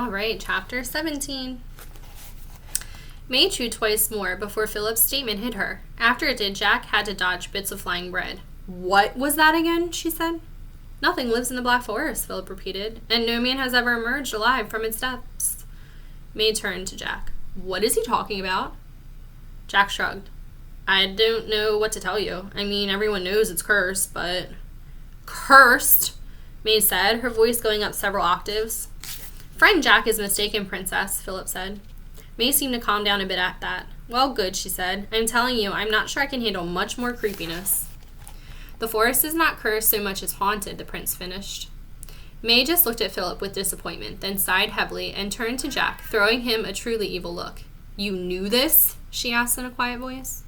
All right, chapter 17. May chewed twice more before Philip's statement hit her. After it did, Jack had to dodge bits of flying bread. What was that again? She said. Nothing lives in the Black Forest, Philip repeated, and no man has ever emerged alive from its depths. May turned to Jack. What is he talking about? Jack shrugged. I don't know what to tell you. I mean, everyone knows it's cursed, but... Cursed? May said, her voice going up several octaves. Friend Jack is mistaken, Princess, Philip said. May seemed to calm down a bit at that. Well, good, she said. I'm telling you, I'm not sure I can handle much more creepiness. The forest is not cursed so much as haunted, the prince finished. May just looked at Philip with disappointment, then sighed heavily and turned to Jack, throwing him a truly evil look. You knew this? She asked in a quiet voice.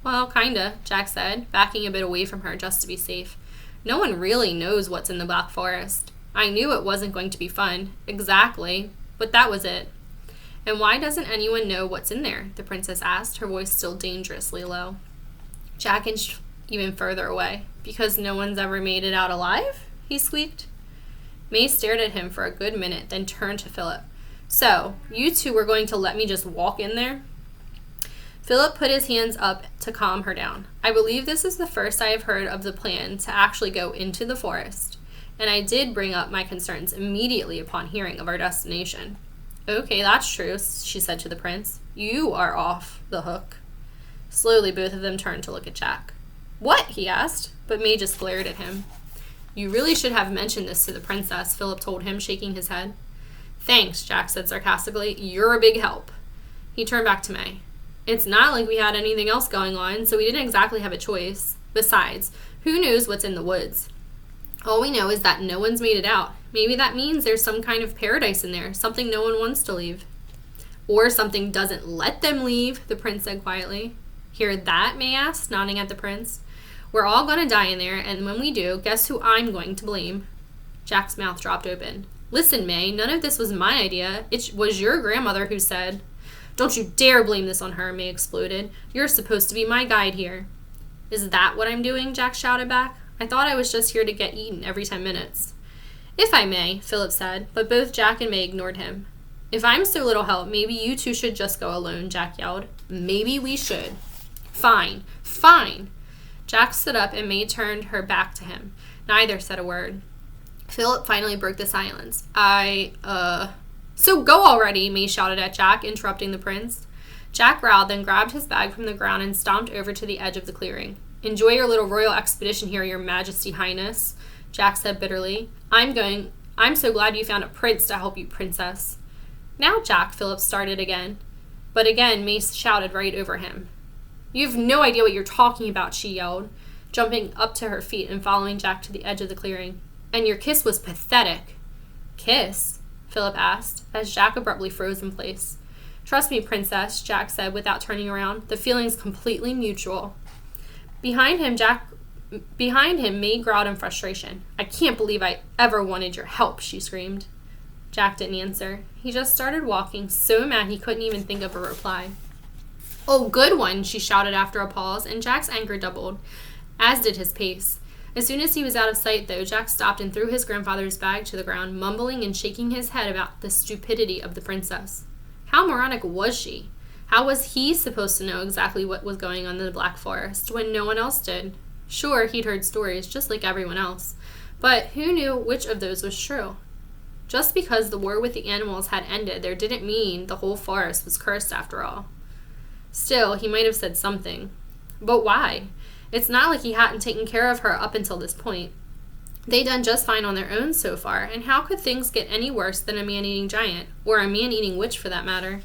Well, kinda, Jack said, backing a bit away from her just to be safe. No one really knows what's in the Black Forest. I knew it wasn't going to be fun. Exactly. But that was it. And why doesn't anyone know what's in there? The princess asked, her voice still dangerously low. Jack inched even further away. Because no one's ever made it out alive? He squeaked. May stared at him for a good minute, then turned to Philip. So, you two were going to let me just walk in there? Philip put his hands up to calm her down. I believe this is the first I have heard of the plan to actually go into the forest. And I did bring up my concerns immediately upon hearing of our destination. Okay, that's true, she said to the prince. You are off the hook. Slowly, both of them turned to look at Jack. What? He asked, but May just glared at him. You really should have mentioned this to the princess, Philip told him, shaking his head. Thanks, Jack said sarcastically. You're a big help. He turned back to May. It's not like we had anything else going on, so we didn't exactly have a choice. Besides, who knows what's in the woods? All we know is that no one's made it out. Maybe that means there's some kind of paradise in there, something no one wants to leave. Or something doesn't let them leave, the prince said quietly. Hear that? May asked, nodding at the prince. We're all going to die in there, and when we do, guess who I'm going to blame? Jack's mouth dropped open. Listen, May, none of this was my idea. It was your grandmother who said... Don't you dare blame this on her, May exploded. You're supposed to be my guide here. Is that what I'm doing? Jack shouted back. I thought I was just here to get eaten every 10 minutes. If I may, Philip said, but both Jack and May ignored him. If I'm so little help, maybe you two should just go alone, Jack yelled. Maybe we should. Fine. Fine. Jack stood up and May turned her back to him. Neither said a word. Philip finally broke the silence. So go already, May shouted at Jack, interrupting the prince. Jack growled, then grabbed his bag from the ground and stomped over to the edge of the clearing. Enjoy your little royal expedition here, your majesty highness, Jack said bitterly. I'm so glad you found a prince to help you, princess. Now, Jack, Philip started again. But again, May shouted right over him. You've no idea what you're talking about, she yelled, jumping up to her feet and following Jack to the edge of the clearing. And your kiss was pathetic. Kiss? Philip asked, as Jack abruptly froze in place. Trust me, princess, Jack said without turning around. The feeling's completely mutual. Behind him, May growled in frustration. I can't believe I ever wanted your help, she screamed. Jack didn't answer. He just started walking, so mad he couldn't even think of a reply. Oh, good one, she shouted after a pause, and Jack's anger doubled, as did his pace. As soon as he was out of sight, though, Jack stopped and threw his grandfather's bag to the ground, mumbling and shaking his head about the stupidity of the princess. How moronic was she? How was he supposed to know exactly what was going on in the Black Forest when no one else did? Sure, he'd heard stories, just like everyone else. But who knew which of those was true? Just because the war with the animals had ended, there didn't mean the whole forest was cursed after all. Still, he might have said something. But why? It's not like he hadn't taken care of her up until this point. They'd done just fine on their own so far, and how could things get any worse than a man-eating giant, or a man-eating witch for that matter?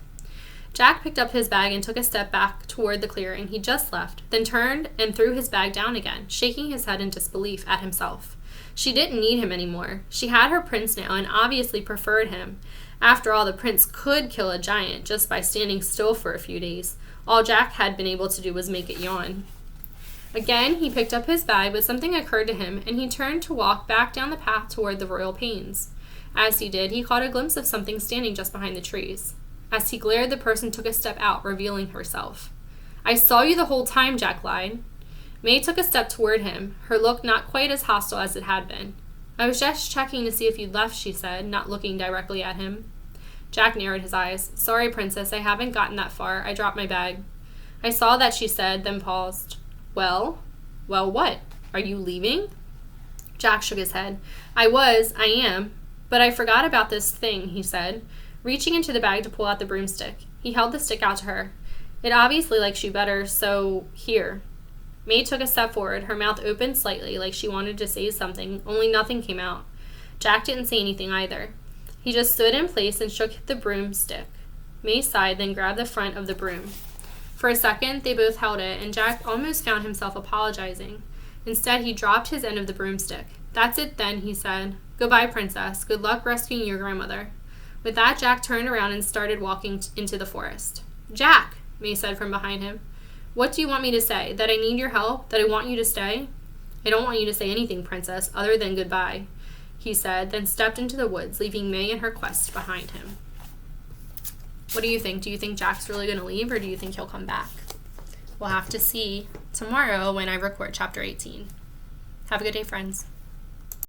Jack picked up his bag and took a step back toward the clearing he just left, then turned and threw his bag down again, shaking his head in disbelief at himself. She didn't need him anymore. She had her prince now and obviously preferred him. After all, the prince could kill a giant just by standing still for a few days. All Jack had been able to do was make it yawn. Again, he picked up his bag, but something occurred to him, and he turned to walk back down the path toward the royal panes. As he did, he caught a glimpse of something standing just behind the trees. As he glared, the person took a step out, revealing herself. I saw you the whole time, Jack lied. May took a step toward him, her look not quite as hostile as it had been. I was just checking to see if you'd left, she said, not looking directly at him. Jack narrowed his eyes. Sorry, Princess, I haven't gotten that far. I dropped my bag. I saw that, she said, then paused. Well? Well, what? Are you leaving? Jack shook his head. I am, but I forgot about this thing, he said, reaching into the bag to pull out the broomstick. He held the stick out to her. It obviously likes you better, so here. May took a step forward, her mouth opened slightly like she wanted to say something, only nothing came out. Jack didn't say anything either. He just stood in place and shook the broomstick. May sighed, then grabbed the front of the broom. For a second, they both held it, and Jack almost found himself apologizing. Instead, he dropped his end of the broomstick. That's it then, he said. Goodbye, Princess. Good luck rescuing your grandmother. With that, Jack turned around and started walking into the forest. Jack, May said from behind him. What do you want me to say? That I need your help? That I want you to stay? I don't want you to say anything, Princess, other than goodbye, he said, then stepped into the woods, leaving May and her quest behind him. What do you think? Do you think Jack's really going to leave, or do you think he'll come back? We'll have to see tomorrow when I record chapter 18. Have a good day, friends.